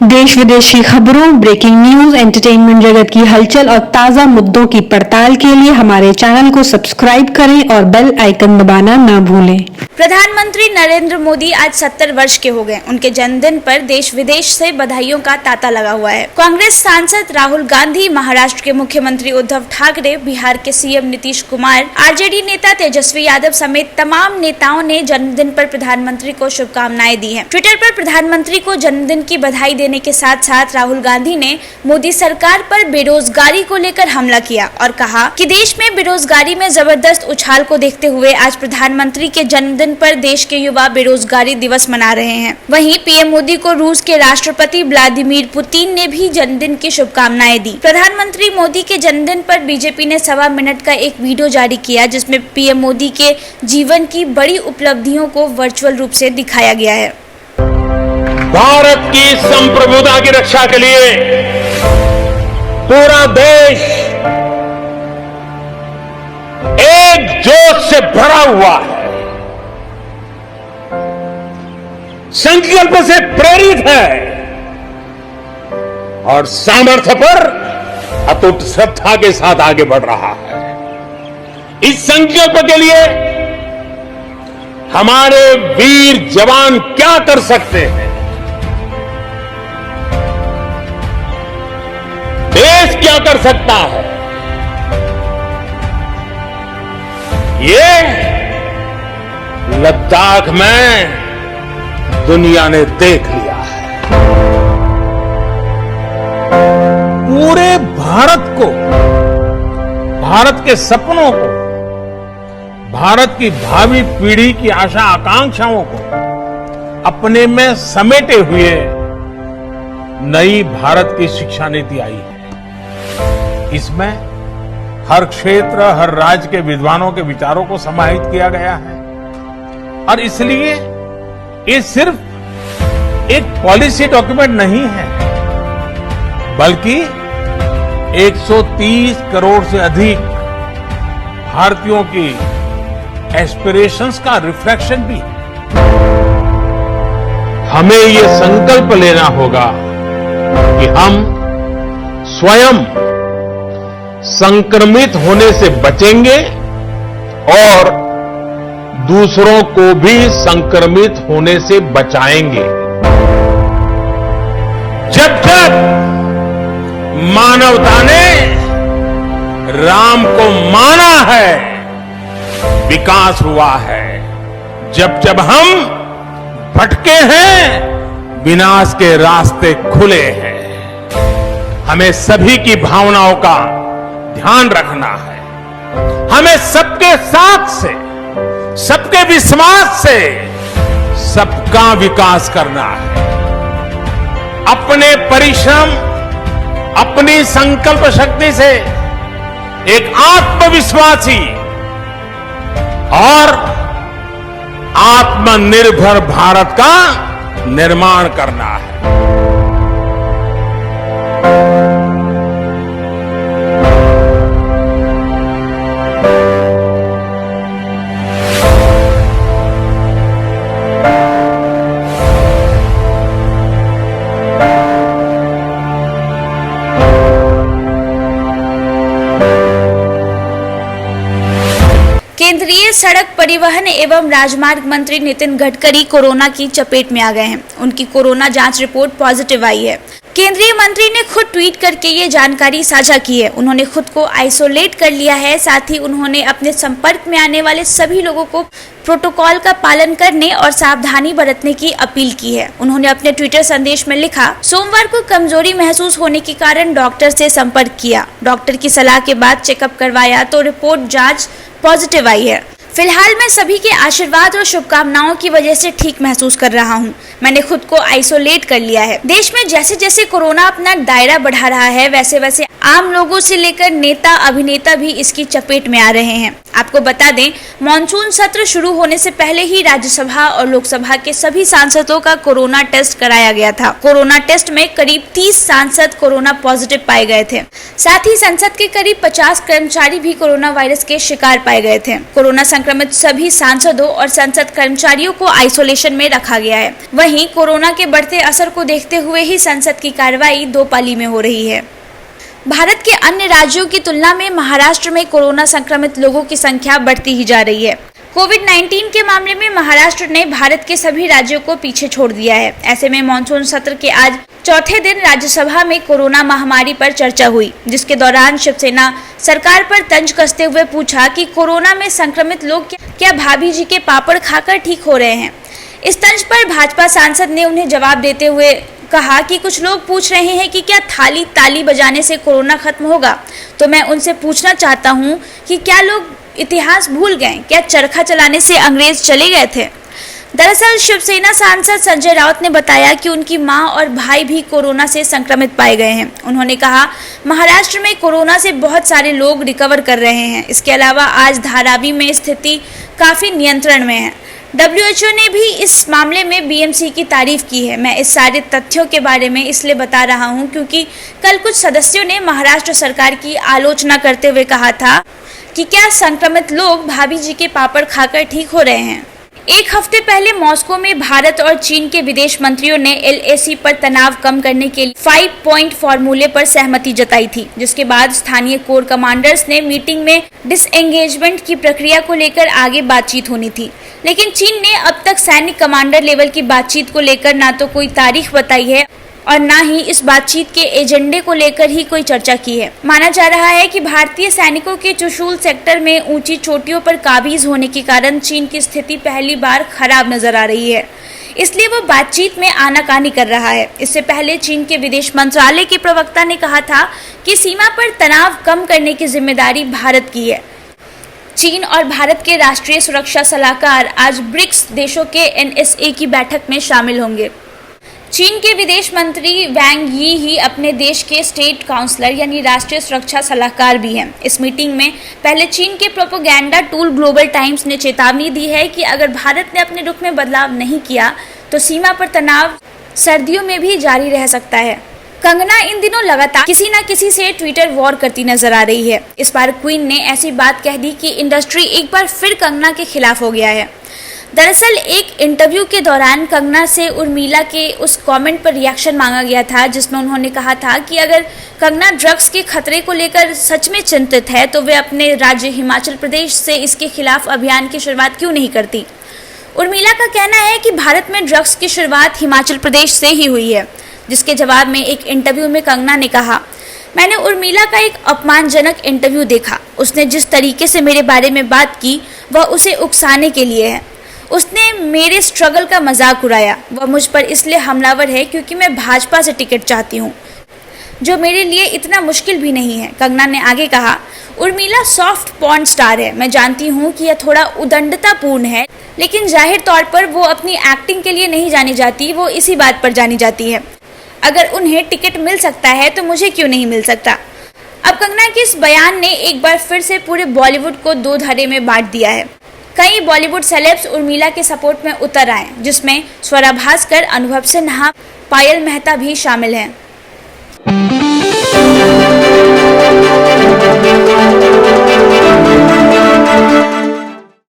देश विदेश की खबरों, ब्रेकिंग न्यूज, एंटरटेनमेंट जगत की हलचल और ताजा मुद्दों की पड़ताल के लिए हमारे चैनल को सब्सक्राइब करें और बेल आइकन दबाना न भूलें। प्रधानमंत्री नरेंद्र मोदी आज 70 वर्ष के हो गए। उनके जन्मदिन पर देश विदेश से बधाइयों का तांता लगा हुआ है। कांग्रेस सांसद राहुल गांधी, महाराष्ट्र के मुख्यमंत्री उद्धव ठाकरे, बिहार के सीएम नीतीश कुमार, आरजेडी नेता तेजस्वी यादव समेत तमाम नेताओं ने जन्मदिन पर प्रधानमंत्री को शुभकामनाएं दी हैं। ट्विटर पर प्रधानमंत्री को जन्मदिन की बधाई देने के साथ साथ राहुल गांधी ने मोदी सरकार पर बेरोजगारी को लेकर हमला किया और कहा कि देश में बेरोजगारी में जबरदस्त उछाल को देखते हुए आज प्रधानमंत्री के जन्मदिन पर देश के युवा बेरोजगारी दिवस मना रहे हैं। वहीं पीएम मोदी को रूस के राष्ट्रपति व्लादिमीर पुतिन ने भी जन्मदिन की शुभकामनाएं दी। प्रधानमंत्री मोदी के जन्मदिन पर बीजेपी ने 1.25 मिनट का एक वीडियो जारी किया, जिसमें पीएम मोदी के जीवन की बड़ी उपलब्धियों को वर्चुअल रूप से दिखाया गया है। भारत की संप्रभुता की रक्षा के लिए पूरा देश एकजुट से भरा हुआ है, संकल्प से प्रेरित है और सामर्थ्य पर अटूट श्रद्धा के साथ आगे बढ़ रहा है। इस संकल्प के लिए हमारे वीर जवान क्या कर सकते हैं, देश क्या कर सकता है, ये लद्दाख में दुनिया ने देख लिया है। पूरे भारत को, भारत के सपनों को, भारत की भावी पीढ़ी की आशा आकांक्षाओं को अपने में समेटे हुए नई भारत की शिक्षा नीति आई है। इसमें हर क्षेत्र, हर राज्य के विद्वानों के विचारों को समाहित किया गया है और इसलिए ये सिर्फ एक पॉलिसी डॉक्यूमेंट नहीं है, बल्कि 130 करोड़ से अधिक भारतीयों की एस्पिरेशंस का रिफ्लेक्शन भी है। हमें ये संकल्प लेना होगा कि हम स्वयं संक्रमित होने से बचेंगे और दूसरों को भी संक्रमित होने से बचाएंगे। जब जब मानवता ने राम को माना है, विकास हुआ है। जब जब हम भटके हैं, विनाश के रास्ते खुले हैं। हमें सभी की भावनाओं का ध्यान रखना है। हमें सबके साथ से, सबके विश्वास से सबका विकास करना है। अपने परिश्रम, अपनी संकल्प शक्ति से एक आत्मविश्वासी और आत्मनिर्भर भारत का निर्माण करना है। केंद्रीय सड़क परिवहन एवं राजमार्ग मंत्री नितिन गडकरी कोरोना की चपेट में आ गए हैं। उनकी कोरोना जांच रिपोर्ट पॉजिटिव आई है। केंद्रीय मंत्री ने खुद ट्वीट करके ये जानकारी साझा की है। उन्होंने खुद को आइसोलेट कर लिया है। साथ ही उन्होंने अपने संपर्क में आने वाले सभी लोगों को प्रोटोकॉल का पालन करने और सावधानी बरतने की अपील की है। उन्होंने अपने ट्विटर संदेश में लिखा, सोमवार को कमजोरी महसूस होने के कारण डॉक्टर से संपर्क किया। डॉक्टर की सलाह के बाद चेकअप करवाया तो रिपोर्ट जांच पॉजिटिव आई है। फिलहाल मैं सभी के आशीर्वाद और शुभकामनाओं की वजह से ठीक महसूस कर रहा हूं। मैंने खुद को आइसोलेट कर लिया है। देश में जैसे जैसे कोरोना अपना दायरा बढ़ा रहा है, वैसे वैसे आम लोगों से लेकर नेता अभिनेता भी इसकी चपेट में आ रहे हैं। आपको बता दें, मॉनसून सत्र शुरू होने से पहले ही राज्यसभा और लोकसभा के सभी सांसदों का कोरोना टेस्ट कराया गया था। कोरोना टेस्ट में करीब 30 सांसद कोरोना पॉजिटिव पाए गए थे। साथ ही संसद के करीब 50 कर्मचारी भी कोरोना वायरस के शिकार पाए गए थे। कोरोना संक्रमित सभी सांसदों और संसद कर्मचारियों को आइसोलेशन में रखा गया है। वहीं कोरोना के बढ़ते असर को देखते हुए ही संसद की कार्रवाई 2 पाली में हो रही है। भारत के अन्य राज्यों की तुलना में महाराष्ट्र में कोरोना संक्रमित लोगों की संख्या बढ़ती ही जा रही है। कोविड-19 के मामले में महाराष्ट्र ने भारत के सभी राज्यों को पीछे छोड़ दिया है। ऐसे में मानसून सत्र के आज चौथे दिन राज्यसभा में कोरोना महामारी पर चर्चा हुई, जिसके दौरान शिवसेना सरकार पर तंज कसते हुए पूछा कि कोरोना में संक्रमित लोग क्या भाभी जी के पापड़ खाकर ठीक हो रहे हैं। इस तंज पर भाजपा सांसद ने उन्हें जवाब देते हुए कहा कि कुछ लोग पूछ रहे हैं कि क्या थाली ताली बजाने से कोरोना खत्म होगा, तो मैं उनसे पूछना चाहता हूं कि क्या लोग इतिहास भूल गए? क्या चरखा चलाने से अंग्रेज चले गए थे? दरअसल शिवसेना सांसद संजय राउत ने बताया कि उनकी मां और भाई भी कोरोना से संक्रमित पाए गए हैं। उन्होंने कहा, महाराष्ट्र में कोरोना से बहुत सारे लोग रिकवर कर रहे हैं। इसके अलावा आज धारावी में स्थिति काफी नियंत्रण में है। WHO ने भी इस मामले में BMC की तारीफ की है। मैं इस सारे तथ्यों के बारे में इसलिए बता रहा हूं क्योंकि कल कुछ सदस्यों ने महाराष्ट्र सरकार की आलोचना करते हुए कहा था कि क्या संक्रमित लोग भाभी जी के पापड़ खाकर ठीक हो रहे हैं। एक हफ्ते पहले मॉस्को में भारत और चीन के विदेश मंत्रियों ने LAC पर तनाव कम करने के लिए 5 पॉइंट फॉर्मूले पर सहमति जताई थी, जिसके बाद स्थानीय कोर कमांडर्स ने मीटिंग में डिसएंगेजमेंट की प्रक्रिया को लेकर आगे बातचीत होनी थी। लेकिन चीन ने अब तक सैनिक कमांडर लेवल की बातचीत को लेकर ना तो कोई तारीख बताई है और ना ही इस बातचीत के एजेंडे को लेकर ही कोई चर्चा की है। माना जा रहा है कि भारतीय सैनिकों के चुशूल सेक्टर में ऊंची चोटियों पर काबिज होने के कारण चीन की स्थिति पहली बार खराब नजर आ रही है, इसलिए वो बातचीत में आनाकानी कर रहा है। इससे पहले चीन के विदेश मंत्रालय के प्रवक्ता ने कहा था कि सीमा पर तनाव कम करने की जिम्मेदारी भारत की है। चीन और भारत के राष्ट्रीय सुरक्षा सलाहकार आज ब्रिक्स देशों के NSA की बैठक में शामिल होंगे। चीन के विदेश मंत्री वैंग यी ही अपने देश के स्टेट काउंसलर यानी राष्ट्रीय सुरक्षा सलाहकार भी हैं। इस मीटिंग में पहले चीन के प्रोपेगेंडा टूल ग्लोबल टाइम्स ने चेतावनी दी है कि अगर भारत ने अपने रुख में बदलाव नहीं किया तो सीमा पर तनाव सर्दियों में भी जारी रह सकता है। कंगना इन दिनों लगातार किसी न किसी से ट्विटर वॉर करती नजर आ रही है। इस बार क्वीन ने ऐसी बात कह दी कि इंडस्ट्री एक बार फिर कंगना के खिलाफ हो गया है। दरअसल एक इंटरव्यू के दौरान कंगना से उर्मिला के उस कमेंट पर रिएक्शन मांगा गया था, जिसमें उन्होंने कहा था कि अगर कंगना ड्रग्स के खतरे को लेकर सच में चिंतित है तो वे अपने राज्य हिमाचल प्रदेश से इसके खिलाफ अभियान की शुरुआत क्यों नहीं करती। उर्मिला का कहना है कि भारत में ड्रग्स की शुरुआत हिमाचल प्रदेश से ही हुई है, जिसके जवाब में एक इंटरव्यू में कंगना ने कहा, मैंने उर्मिला का एक अपमानजनक इंटरव्यू देखा। उसने जिस तरीके से मेरे बारे में बात की वह उसे उकसाने के लिए है। उसने मेरे स्ट्रगल का मजाक उड़ाया। वह मुझ पर इसलिए हमलावर है क्योंकि मैं भाजपा से टिकट चाहती हूँ, जो मेरे लिए इतना मुश्किल भी नहीं है। कंगना ने आगे कहा, उर्मिला सॉफ्ट पॉर्न स्टार है। मैं जानती हूँ कि यह थोड़ा उदंडतापूर्ण है, लेकिन जाहिर तौर पर वो अपनी एक्टिंग के लिए नहीं जानी जाती, वो इसी बात पर जानी जाती है। अगर उन्हें टिकट मिल सकता है तो मुझे क्यों नहीं मिल सकता। अब कंगना के इस बयान ने एक बार फिर से पूरे बॉलीवुड को 2 धड़े में बांट दिया है। कई बॉलीवुड सेलेब्स उर्मिला के सपोर्ट में उतर आए, जिसमें स्वरा भास्कर, अनुभव सिन्हा, पायल मेहता भी शामिल हैं।